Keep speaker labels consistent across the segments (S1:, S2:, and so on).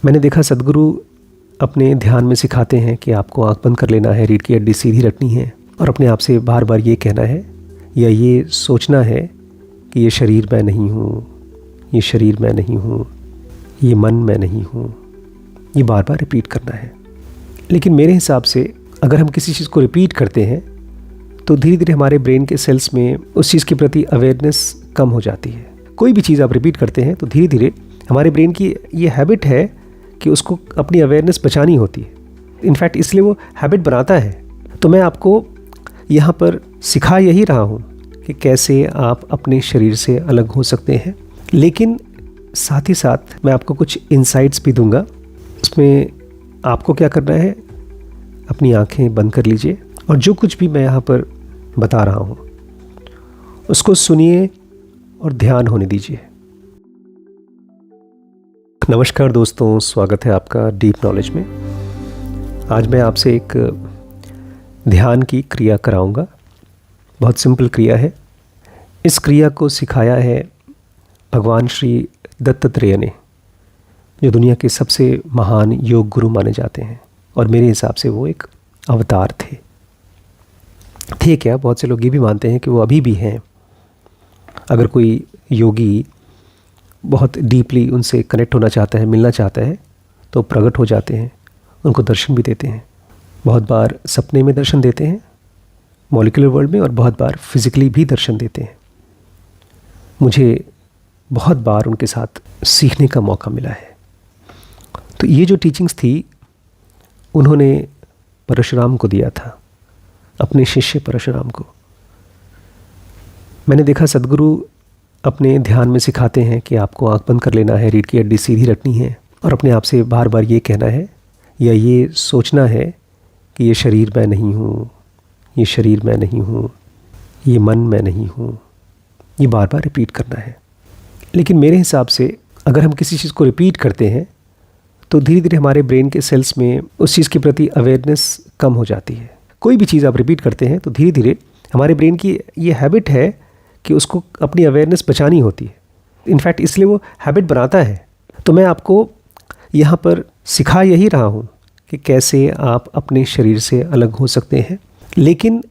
S1: मैंने देखा सद्गुरु अपने ध्यान में सिखाते हैं कि आपको आंख बंद कर लेना है, रीढ़ की हड्डी सीधी रखनी है और अपने आप से बार बार ये कहना है या ये सोचना है कि ये शरीर मैं नहीं हूँ, ये शरीर मैं नहीं हूँ, ये मन मैं नहीं हूँ। ये बार बार रिपीट करना है। लेकिन मेरे हिसाब से अगर हम किसी चीज़ को रिपीट करते हैं तो धीरे धीरे हमारे ब्रेन के सेल्स में उस चीज़ के प्रति अवेयरनेस कम हो जाती है। कोई भी चीज़ आप रिपीट करते हैं तो धीरे धीरे हमारे ब्रेन की ये हैबिट है कि उसको अपनी अवेयरनेस बचानी होती है। इनफैक्ट इसलिए वो हैबिट बनाता है। तो मैं आपको यहाँ पर सिखा यही रहा हूँ कि कैसे आप अपने शरीर से अलग हो सकते हैं, लेकिन साथ ही साथ मैं आपको कुछ इनसाइट्स भी दूंगा। उसमें आपको क्या करना है, अपनी आंखें बंद कर लीजिए और जो कुछ भी मैं यहाँ पर बता रहा हूँ उसको सुनिए और ध्यान होने दीजिए। नमस्कार दोस्तों, स्वागत है आपका डीप नॉलेज में। आज मैं आपसे एक ध्यान की क्रिया कराऊंगा। बहुत सिंपल क्रिया है। इस क्रिया को सिखाया है भगवान श्री दत्तात्रेय ने, जो दुनिया के सबसे महान योग गुरु माने जाते हैं और मेरे हिसाब से वो एक अवतार थे क्या, बहुत से लोग ये भी मानते हैं कि वो अभी भी हैं। अगर कोई योगी बहुत डीपली उनसे कनेक्ट होना चाहता है, मिलना चाहता है, तो प्रकट हो जाते हैं, उनको दर्शन भी देते हैं। बहुत बार सपने में दर्शन देते हैं मॉलिक्यूलर वर्ल्ड में, और बहुत बार फिजिकली भी दर्शन देते हैं। मुझे बहुत बार उनके साथ सीखने का मौका मिला है। तो ये जो टीचिंग्स थी उन्होंने परशुराम को दिया था, अपने शिष्य परशुराम को। मैंने देखा सद्गुरु अपने ध्यान में सिखाते हैं कि आपको आंख बंद कर लेना है, रीढ़ की हड्डी सीधी रखनी है और अपने आप से बार बार ये कहना है या ये सोचना है कि ये शरीर मैं नहीं हूँ, ये शरीर मैं नहीं हूँ, ये मन मैं नहीं हूँ। ये बार बार रिपीट करना है। लेकिन मेरे हिसाब से अगर हम किसी चीज़ को रिपीट करते हैं तो धीरे धीरे हमारे ब्रेन के सेल्स में उस चीज़ के प्रति अवेयरनेस कम हो जाती है। कोई भी चीज़ आप रिपीट करते हैं तो धीरे धीरे हमारे ब्रेन की ये हैबिट है कि उसको अपनी अवेयरनेस बचानी होती है। इनफैक्ट इसलिए वो हैबिट बनाता है। तो मैं आपको यहाँ पर सिखा यही रहा हूँ कि कैसे आप अपने शरीर से अलग हो सकते हैं, लेकिन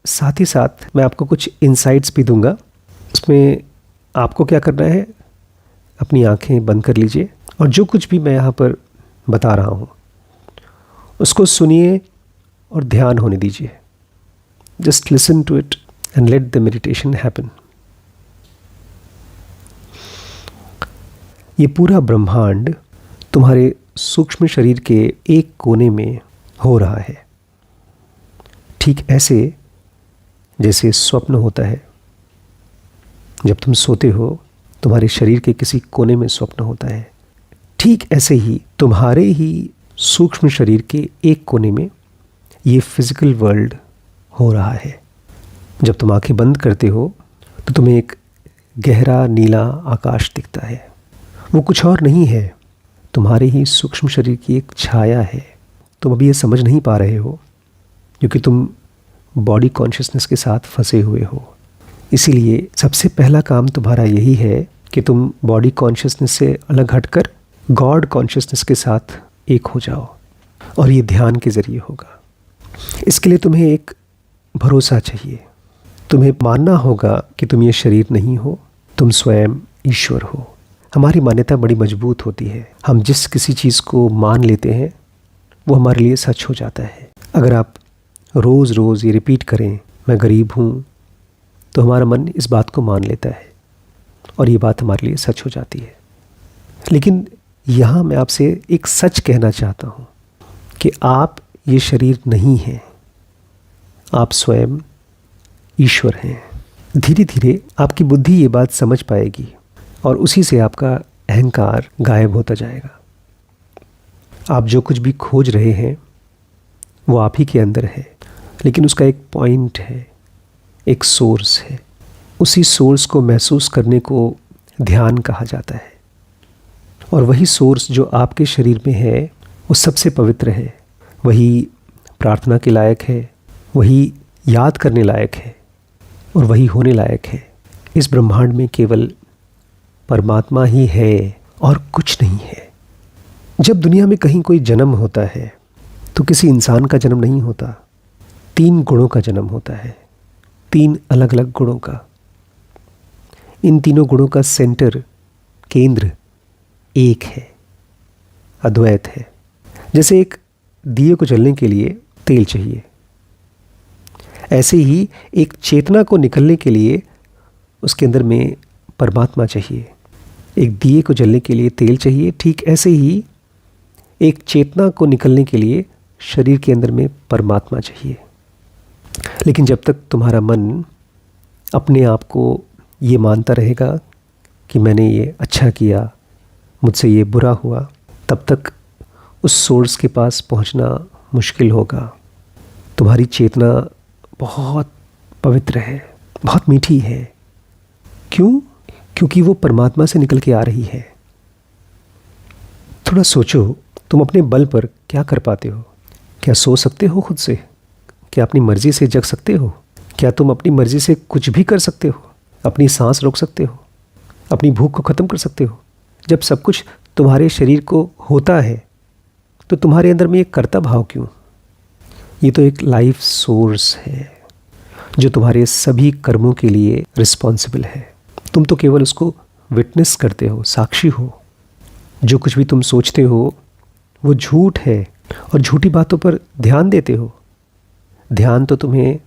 S1: साथ ही साथ मैं आपको कुछ इनसाइट्स भी दूंगा। उसमें आपको क्या करना है, अपनी आंखें बंद कर लीजिए और जो कुछ भी मैं यहाँ पर बता रहा हूँ उसको सुनिए और ध्यान होने दीजिए। Just listen to it and let the meditation happen. ये पूरा ब्रह्मांड तुम्हारे सूक्ष्म शरीर के एक कोने में हो रहा है, ठीक ऐसे जैसे स्वप्न होता है। जब तुम सोते हो तुम्हारे शरीर के किसी कोने में स्वप्न होता है, ठीक ऐसे ही तुम्हारे ही सूक्ष्म शरीर के एक कोने में ये फिजिकल वर्ल्ड हो रहा है। जब तुम आंखें बंद करते हो तो तुम्हें एक गहरा नीला आकाश दिखता है। वो कुछ और नहीं है, तुम्हारे ही सूक्ष्म शरीर की एक छाया है। तुम अभी ये समझ नहीं पा रहे हो क्योंकि तुम बॉडी कॉन्शियसनेस के साथ फंसे हुए हो। इसीलिए सबसे पहला काम तुम्हारा यही है कि तुम बॉडी कॉन्शियसनेस से अलग हटकर गॉड कॉन्शियसनेस के साथ एक हो जाओ, और ये ध्यान के ज़रिए होगा। इसके लिए तुम्हें एक भरोसा चाहिए। तुम्हें मानना होगा कि तुम ये शरीर नहीं हो, तुम स्वयं ईश्वर हो। हमारी मान्यता बड़ी मजबूत होती है। हम जिस किसी चीज़ को मान लेते हैं वो हमारे लिए सच हो जाता है। अगर आप रोज़ रोज़ ये रिपीट करें, मैं गरीब हूँ, तो हमारा मन इस बात को मान लेता है और ये बात हमारे लिए सच हो जाती है। लेकिन यहाँ मैं आपसे एक सच कहना चाहता हूँ कि आप ये शरीर नहीं हैं, आप स्वयं ईश्वर हैं। धीरे धीरे आपकी बुद्धि ये बात समझ पाएगी और उसी से आपका अहंकार गायब होता जाएगा। आप जो कुछ भी खोज रहे हैं वो आप ही के अंदर है, लेकिन उसका एक पॉइंट है, एक सोर्स है। उसी सोर्स को महसूस करने को ध्यान कहा जाता है, और वही सोर्स जो आपके शरीर में है वो सबसे पवित्र है, वही प्रार्थना के लायक है, वही याद करने लायक है और वही होने लायक है। इस ब्रह्मांड में केवल परमात्मा ही है और कुछ नहीं है। जब दुनिया में कहीं कोई जन्म होता है तो किसी इंसान का जन्म नहीं होता, 3 गुणों का जन्म होता है, 3 अलग अलग गुणों का। इन तीनों गुणों का सेंटर, केंद्र एक है, अद्वैत है। जैसे एक दिए को जलने के लिए तेल चाहिए, ऐसे ही एक चेतना को निकलने के लिए उसके अंदर में परमात्मा चाहिए। एक दिए को जलने के लिए तेल चाहिए, ठीक ऐसे ही एक चेतना को निकलने के लिए शरीर के अंदर में परमात्मा चाहिए। लेकिन जब तक तुम्हारा मन अपने आप को ये मानता रहेगा कि मैंने ये अच्छा किया, मुझसे ये बुरा हुआ, तब तक उस सोर्स के पास पहुंचना मुश्किल होगा। तुम्हारी चेतना बहुत पवित्र है, बहुत मीठी है। क्यों? क्योंकि वो परमात्मा से निकल के आ रही है। थोड़ा सोचो, तुम अपने बल पर क्या कर पाते हो? क्या सो सकते हो खुद से? क्या अपनी मर्जी से जग सकते हो? क्या तुम अपनी मर्जी से कुछ भी कर सकते हो? अपनी सांस रोक सकते हो? अपनी भूख को ख़त्म कर सकते हो? जब सब कुछ तुम्हारे शरीर को होता है तो तुम्हारे अंदर में ये कर्ता भाव क्यों? ये तो एक लाइफ सोर्स है जो तुम्हारे सभी कर्मों के लिए रिस्पॉन्सिबल है। तुम तो केवल उसको विटनेस करते हो, साक्षी हो। जो कुछ भी तुम सोचते हो वो झूठ है और झूठी बातों पर ध्यान देते हो। ध्यान तो तुम्हें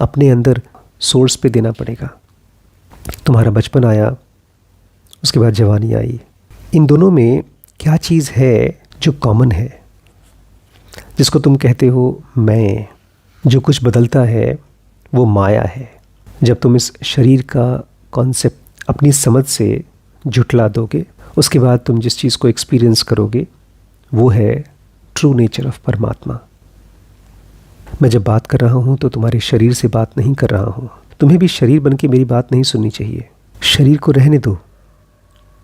S1: अपने अंदर सोर्स पे देना पड़ेगा। तुम्हारा बचपन आया, उसके बाद जवानी आई। इन दोनों में क्या चीज़ है जो कॉमन है, जिसको तुम कहते हो मैं? जो कुछ बदलता है वो माया है। जब तुम इस शरीर का कॉन्सेप्ट अपनी समझ से जुटला दोगे, उसके बाद तुम जिस चीज़ को एक्सपीरियंस करोगे वो है ट्रू नेचर ऑफ परमात्मा। मैं जब बात कर रहा हूँ तो तुम्हारे शरीर से बात नहीं कर रहा हूँ। तुम्हें भी शरीर बन के मेरी बात नहीं सुननी चाहिए। शरीर को रहने दो,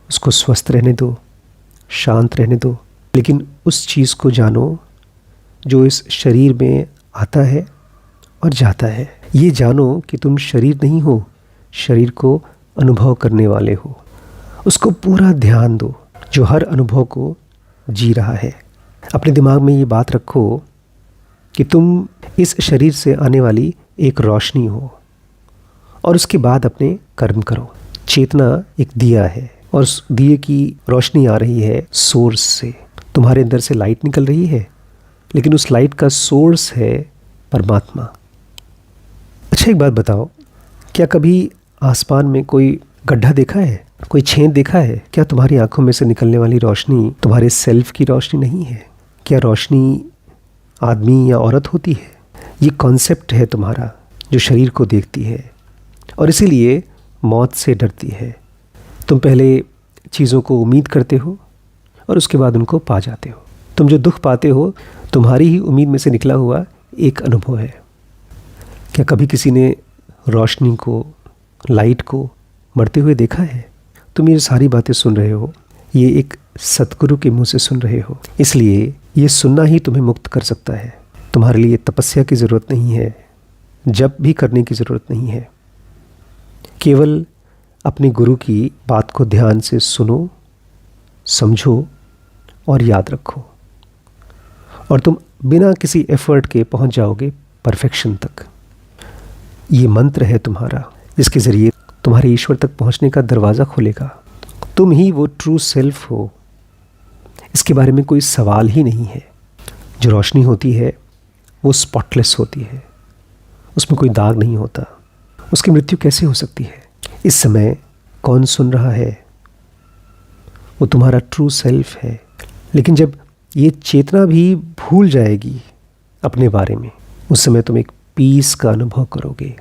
S1: उसको स्वस्थ रहने दो, शांत रहने दो, लेकिन उस चीज़ को जानो जो इस शरीर में आता है और जाता है। ये जानो कि तुम शरीर नहीं हो, शरीर को अनुभव करने वाले हो। उसको पूरा ध्यान दो जो हर अनुभव को जी रहा है। अपने दिमाग में ये बात रखो कि तुम इस शरीर से आने वाली एक रोशनी हो और उसके बाद अपने कर्म करो। चेतना एक दिया है और उस दिए की रोशनी आ रही है सोर्स से। तुम्हारे अंदर से लाइट निकल रही है, लेकिन उस लाइट का सोर्स है परमात्मा। अच्छा, एक बात बताओ, क्या कभी आसमान में कोई गड्ढा देखा है, कोई छेद देखा है? क्या तुम्हारी आंखों में से निकलने वाली रोशनी तुम्हारे सेल्फ की रोशनी नहीं है? क्या रोशनी आदमी या औरत होती है? ये कॉन्सेप्ट है तुम्हारा जो शरीर को देखती है और इसीलिए मौत से डरती है। तुम पहले चीज़ों को उम्मीद करते हो और उसके बाद उनको पा जाते हो। तुम जो दुख पाते हो तुम्हारी ही उम्मीद में से निकला हुआ एक अनुभव है। क्या कभी किसी ने रोशनी को, लाइट को मरते हुए देखा है? तुम ये सारी बातें सुन रहे हो, ये एक सतगुरु के मुंह से सुन रहे हो, इसलिए ये सुनना ही तुम्हें मुक्त कर सकता है। तुम्हारे लिए तपस्या की ज़रूरत नहीं है, जप भी करने की ज़रूरत नहीं है। केवल अपने गुरु की बात को ध्यान से सुनो, समझो और याद रखो, और तुम बिना किसी एफर्ट के पहुंच जाओगे परफेक्शन तक। ये मंत्र है तुम्हारा, जिसके ज़रिए तुम्हारे ईश्वर तक पहुंचने का दरवाज़ा खुलेगा। तुम ही वो ट्रू सेल्फ हो, इसके बारे में कोई सवाल ही नहीं है। जो रोशनी होती है वो स्पॉटलेस होती है, उसमें कोई दाग नहीं होता। उसकी मृत्यु कैसे हो सकती है? इस समय कौन सुन रहा है? वो तुम्हारा ट्रू सेल्फ है। लेकिन जब ये चेतना भी भूल जाएगी अपने बारे में, उस समय तुम एक पीस का अनुभव करोगे।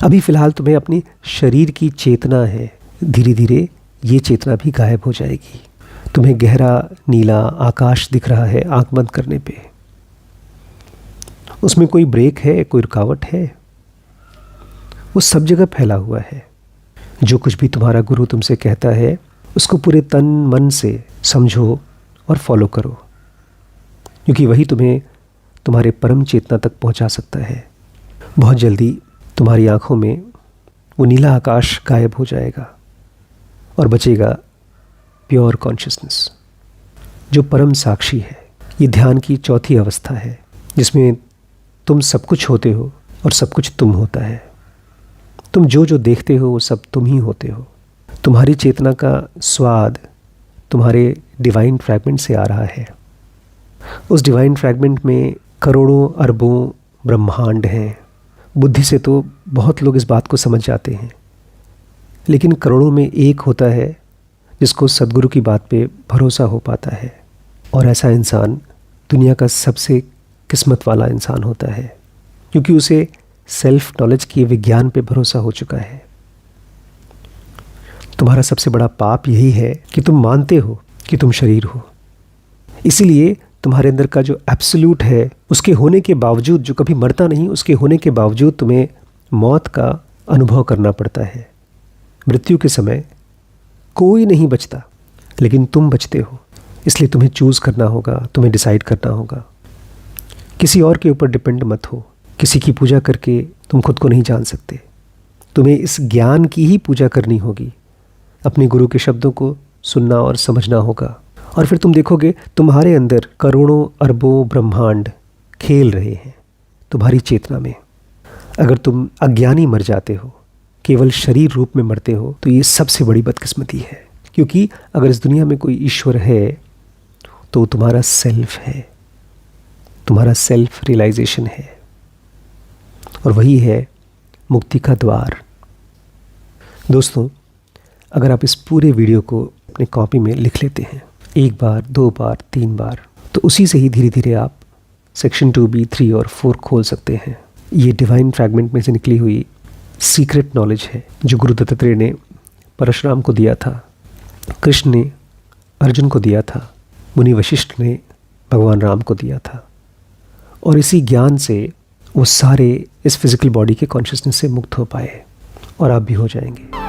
S1: अभी फ़िलहाल तुम्हें अपनी शरीर की चेतना है, धीरे धीरे ये चेतना भी गायब हो जाएगी। तुम्हें गहरा नीला आकाश दिख रहा है आंख बंद करने पे। उसमें कोई ब्रेक है, कोई रुकावट है? वो सब जगह फैला हुआ है। जो कुछ भी तुम्हारा गुरु तुमसे कहता है उसको पूरे तन मन से समझो और फॉलो करो, क्योंकि वही तुम्हें तुम्हारे परम चेतना तक पहुंचा सकता है। बहुत जल्दी तुम्हारी आंखों में वो नीला आकाश गायब हो जाएगा और बचेगा प्योर कॉन्शियसनेस। जो परम साक्षी है। ये ध्यान की चौथी अवस्था है जिसमें तुम सब कुछ होते हो और सब कुछ तुम होता है। तुम जो जो देखते हो वो सब तुम ही होते हो। तुम्हारी चेतना का स्वाद तुम्हारे डिवाइन फ्रैगमेंट से आ रहा है। उस डिवाइन फ्रैगमेंट में करोड़ों अरबों ब्रह्मांड हैं। बुद्धि से तो बहुत लोग इस बात को समझ जाते हैं, लेकिन करोड़ों में एक होता है जिसको सद्गुरु की बात पे भरोसा हो पाता है, और ऐसा इंसान दुनिया का सबसे किस्मत वाला इंसान होता है, क्योंकि उसे सेल्फ नॉलेज की विज्ञान पे भरोसा हो चुका है। तुम्हारा सबसे बड़ा पाप यही है कि तुम मानते हो कि तुम शरीर हो। इसीलिए तुम्हारे अंदर का जो एब्सोल्यूट है, उसके होने के बावजूद, जो कभी मरता नहीं, उसके होने के बावजूद तुम्हें मौत का अनुभव करना पड़ता है। मृत्यु के समय कोई नहीं बचता, लेकिन तुम बचते हो। इसलिए तुम्हें चूज़ करना होगा, तुम्हें डिसाइड करना होगा। किसी और के ऊपर डिपेंड मत हो। किसी की पूजा करके तुम खुद को नहीं जान सकते। तुम्हें इस ज्ञान की ही पूजा करनी होगी। अपने गुरु के शब्दों को सुनना और समझना होगा, और फिर तुम देखोगे तुम्हारे अंदर करोड़ों अरबों ब्रह्मांड खेल रहे हैं तुम्हारी चेतना में। अगर तुम अज्ञानी मर जाते हो, केवल शरीर रूप में मरते हो, तो ये सबसे बड़ी बदकिस्मती है। क्योंकि अगर इस दुनिया में कोई ईश्वर है तो तुम्हारा सेल्फ है, तुम्हारा सेल्फ रियलाइजेशन है, और वही है मुक्ति का द्वार। दोस्तों, अगर आप इस पूरे वीडियो को अपने कॉपी में लिख लेते हैं, 1 बार, 2 बार, 3 बार, तो उसी से ही धीरे धीरे आप सेक्शन 2B, 3 और 4 खोल सकते हैं। ये डिवाइन फ्रैगमेंट में से निकली हुई सीक्रेट नॉलेज है जो गुरु दत्तात्रेय ने परशुराम को दिया था, कृष्ण ने अर्जुन को दिया था, मुनि वशिष्ठ ने भगवान राम को दिया था। और इसी ज्ञान से वो सारे इस फिजिकल बॉडी के कॉन्शियसनेस से मुक्त हो पाए, और आप भी हो जाएंगे।